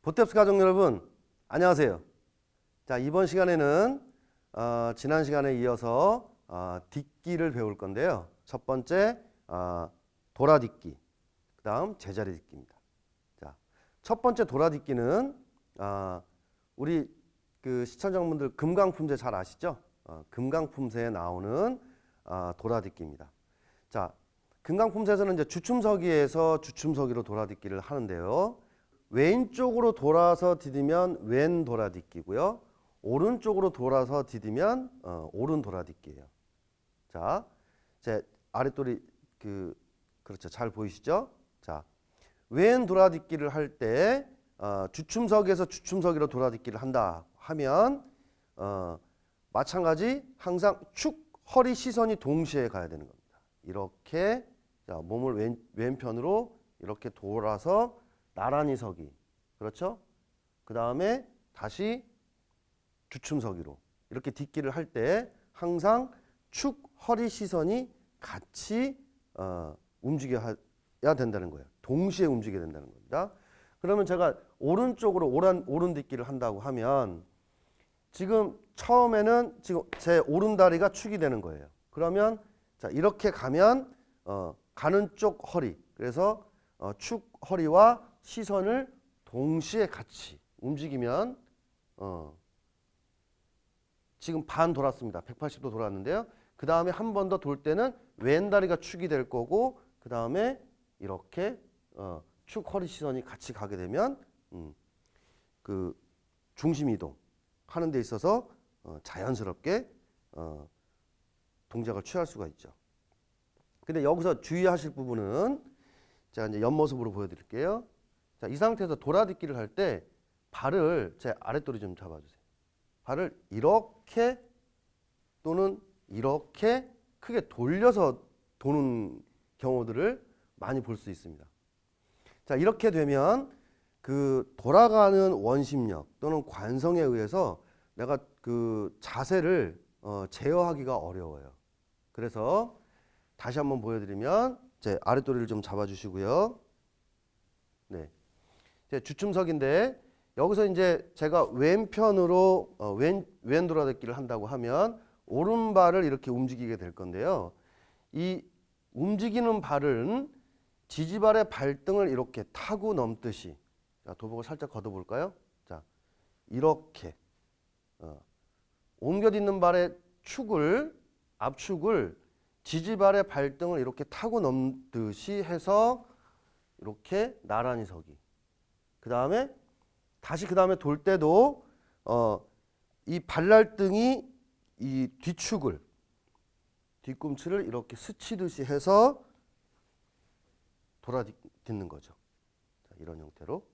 보탭스 가족 여러분, 안녕하세요. 자, 이번 시간에는 지난 시간에 이어서 딛기를 배울 건데요. 첫 번째 돌아딛기, 그 다음 제자리 딛기입니다. 자, 첫 번째 돌아딛기는 우리 그 시청자분들 금강품새 잘 아시죠? 금강품새에 나오는 돌아딛기입니다. 자, 금강품새에서는 이제 주춤서기에서 주춤서기로 돌아딛기를 하는데요. 왼쪽으로 돌아서 디디면 왼 돌아딛기고요. 오른쪽으로 돌아서 디디면 오른 돌아딛기예요. 자, 제 아랫돌이 그렇죠. 잘 보이시죠? 자, 왼 돌아딛기를 할 때 주춤서기에서 주춤서기로 돌아딛기를 한다 하면 마찬가지 항상 축, 허리, 시선이 동시에 가야 되는 겁니다. 이렇게 자, 몸을 왼편으로 이렇게 돌아서 나란히 서기. 그렇죠? 그 다음에 다시 주춤서기로 이렇게 딛기를 할 때 항상 축, 허리, 시선이 같이 움직여야 된다는 거예요. 동시에 움직여야 된다는 겁니다. 그러면 제가 오른쪽으로 오른 딛기를 한다고 하면 지금 처음에는 지금 제 오른다리가 축이 되는 거예요. 그러면 자, 이렇게 가면 가는 쪽 허리, 그래서 축, 허리와 시선을 동시에 같이 움직이면 지금 반 돌았습니다. 180도 돌았는데요. 그 다음에 한 번 더 돌 때는 왼다리가 축이 될 거고, 그 다음에 이렇게 축, 허리, 시선이 같이 가게 되면 그 중심 이동 하는 데 있어서 자연스럽게 동작을 취할 수가 있죠. 근데 여기서 주의하실 부분은 제가 이제 옆모습으로 보여드릴게요. 자, 이 상태에서 돌아딛기를 할 때 발을 제 아랫돌이 좀 잡아주세요. 발을 이렇게 또는 이렇게 크게 돌려서 도는 경우들을 많이 볼 수 있습니다. 자, 이렇게 되면 그 돌아가는 원심력 또는 관성에 의해서 내가 그 자세를 제어하기가 어려워요. 그래서 다시 한번 보여드리면 제 아랫도리를 좀 잡아주시고요. 네, 제 주춤석인데 여기서 이제 제가 왼편으로 왼 돌아듣기를 한다고 하면 오른발을 이렇게 움직이게 될 건데요. 이 움직이는 발은 지지발의 발등을 이렇게 타고 넘듯이, 자, 도복을 살짝 걷어볼까요? 자, 이렇게 옮겨딛는 발의 축을, 압축을 지지발의 발등을 이렇게 타고 넘듯이 해서 이렇게 나란히 서기. 그 다음에 다시 그 다음에 돌 때도 이 발날등이 이 뒤축을, 뒤꿈치를 이렇게 스치듯이 해서 돌아딛는 거죠. 자, 이런 형태로.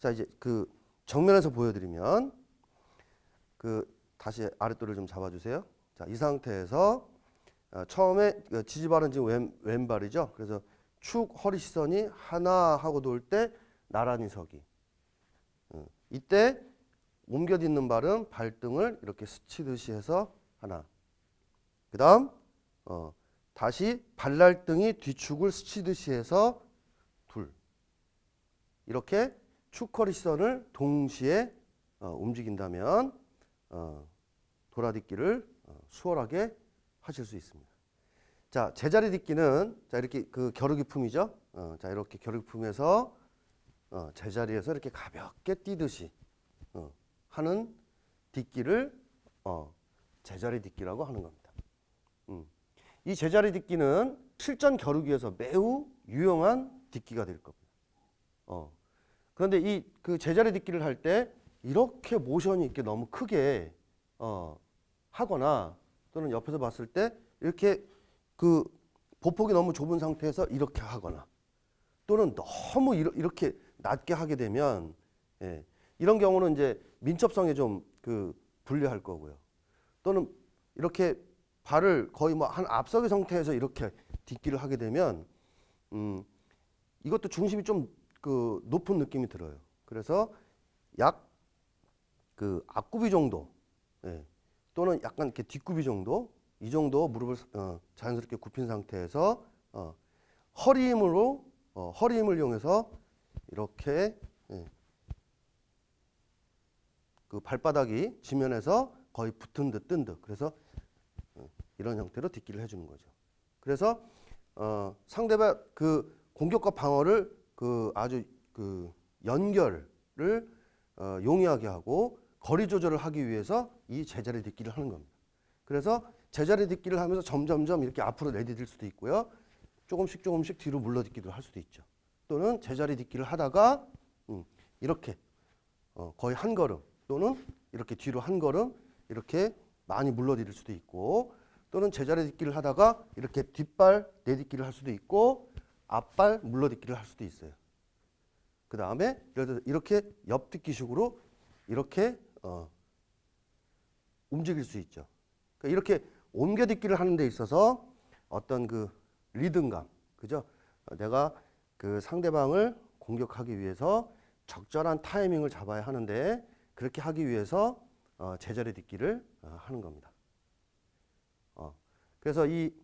자, 이제 그 정면에서 보여드리면 다시 아랫돌을 좀 잡아주세요. 자, 이 상태에서 처음에 지지발은 지금 왼발이죠. 그래서 축, 허리, 시선이 하나 하고 돌 때 나란히 서기. 이때 옮겨딛는 발은 발등을 이렇게 스치듯이 해서 하나. 그 다음 다시 발날등이 뒤축을 스치듯이 해서 둘. 이렇게 축, 허리, 시선을 동시에 움직인다면 돌아딛기를 수월하게 하실 수 있습니다. 자, 제자리 딛기는 자, 이렇게 그 겨루기 품이죠. 자, 이렇게 겨루기 품에서 제자리에서 이렇게 가볍게 뛰듯이 하는 딛기를 제자리 딛기라고 하는 겁니다. 이 제자리 딛기는 실전 겨루기에서 매우 유용한 딛기가 될 겁니다. 그런데 이 그 제자리 딛기를 할 때 이렇게 모션이 이렇게 너무 크게 하거나 또는 옆에서 봤을 때 이렇게 그 보폭이 너무 좁은 상태에서 이렇게 하거나 또는 너무 이렇게 낮게 하게 되면 이런 경우는 이제 민첩성에 좀 불리할 거고요. 또는 이렇게 발을 거의 뭐 한 앞서기 상태에서 이렇게 딛기를 하게 되면 이것도 중심이 좀 높은 느낌이 들어요. 그래서 약 앞구비 정도 또는 약간 이렇게 뒷구비 정도, 이 정도 무릎을 자연스럽게 굽힌 상태에서 허리 힘을 이용해서 이렇게 그 발바닥이 지면에서 거의 붙은 듯 뜬 듯. 그래서 이런 형태로 딛기를 해주는 거죠. 그래서 상대방 그 공격과 방어를 그 아주 그 연결을 용이하게 하고 거리 조절을 하기 위해서 이 제자리 딛기를 하는 겁니다. 그래서 제자리 딛기를 하면서 점점점 이렇게 앞으로 내디딜 수도 있고요. 조금씩 뒤로 물러딛기도 할 수도 있죠. 또는 제자리 딛기를 하다가 이렇게 거의 한 걸음 또는 이렇게 뒤로 한 걸음 이렇게 많이 물러디딜 수도 있고, 또는 제자리 딛기를 하다가 이렇게 뒷발 내딛기를 할 수도 있고 앞발 물러딛기를 할 수도 있어요. 그 다음에 이렇게 옆딛기식으로 이렇게 움직일 수 있죠. 그러니까 이렇게 옮겨딛기를 하는 데 있어서 어떤 그 리듬감, 그죠? 내가 그 상대방을 공격하기 위해서 적절한 타이밍을 잡아야 하는데, 그렇게 하기 위해서 제자리 딛기를 하는 겁니다. 그래서 이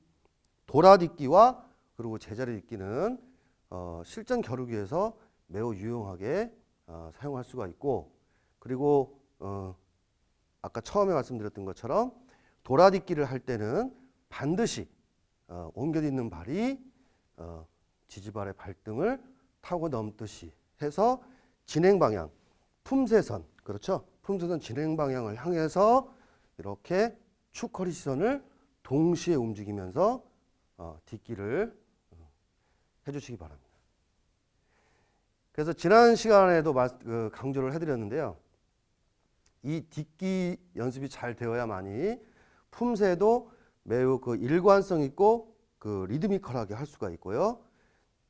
돌아딛기와 그리고 제자리 딛기는 실전 겨루기에서 매우 유용하게 사용할 수가 있고, 그리고 아까 처음에 말씀드렸던 것처럼 돌아딛기를 할 때는 반드시 옮겨딛는 발이 지지발의 발등을 타고 넘듯이 해서 진행 방향, 품새선, 그렇죠? 품새선 진행 방향을 향해서 이렇게 축허리 시선을 동시에 움직이면서 딛기를 해주시기 바랍니다. 그래서 지난 시간에도 강조를 해드렸는데요. 이 딛기 연습이 잘 되어야만이 품새도 매우 그 일관성 있고 그 리드미컬하게 할 수가 있고요.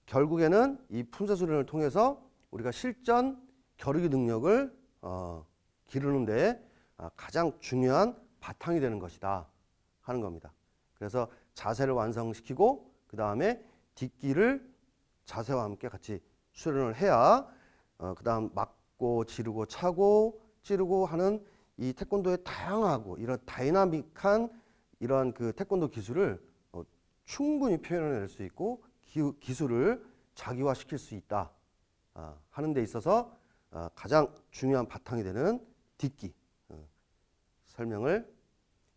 결국에는 이 품새 수련을 통해서 우리가 실전 겨루기 능력을 기르는데 가장 중요한 바탕이 되는 것이다 하는 겁니다. 그래서 자세를 완성시키고 그 다음에 딛기를 자세와 함께 같이 수련을 해야 그 다음 맞고 지르고 차고 찌르고 하는 이 태권도의 다양하고 이런 다이나믹한 이러한 그 태권도 기술을 충분히 표현해낼 수 있고 기술을 자기화시킬 수 있다 하는 데 있어서 가장 중요한 바탕이 되는 딛기 설명을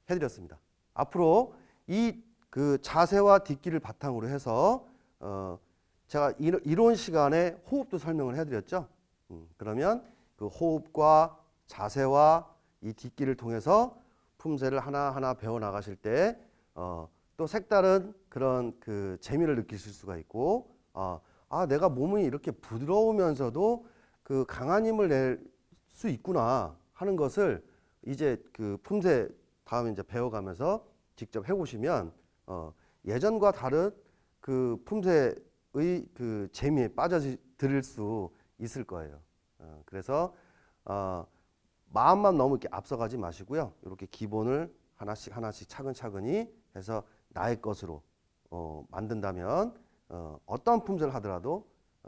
해드렸습니다. 앞으로 이 그 자세와 딛기를 바탕으로 해서 제가 이론 시간에 호흡도 설명을 해드렸죠. 그러면 그 호흡과 자세와 이 딛기를 통해서 품새를 하나하나 배워 나가실 때 또 색다른 그런 그 재미를 느끼실 수가 있고, 내가 몸이 이렇게 부드러우면서도 그 강한 힘을 낼 수 있구나 하는 것을 이제 그 품새 다음에 이제 배워가면서 직접 해보시면 예전과 다른 그 품새의 그 재미에 빠져들 수 있을 거예요. 그래서 마음만 너무 이렇게 앞서가지 마시고요. 이렇게 기본을 하나씩 차근차근히 해서 나의 것으로 만든다면 어떤 품새를 하더라도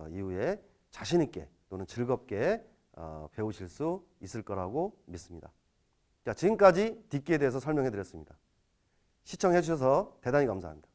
이후에 자신 있게 또는 즐겁게 배우실 수 있을 거라고 믿습니다. 자, 지금까지 딛기에 대해서 설명해 드렸습니다. 시청해 주셔서 대단히 감사합니다.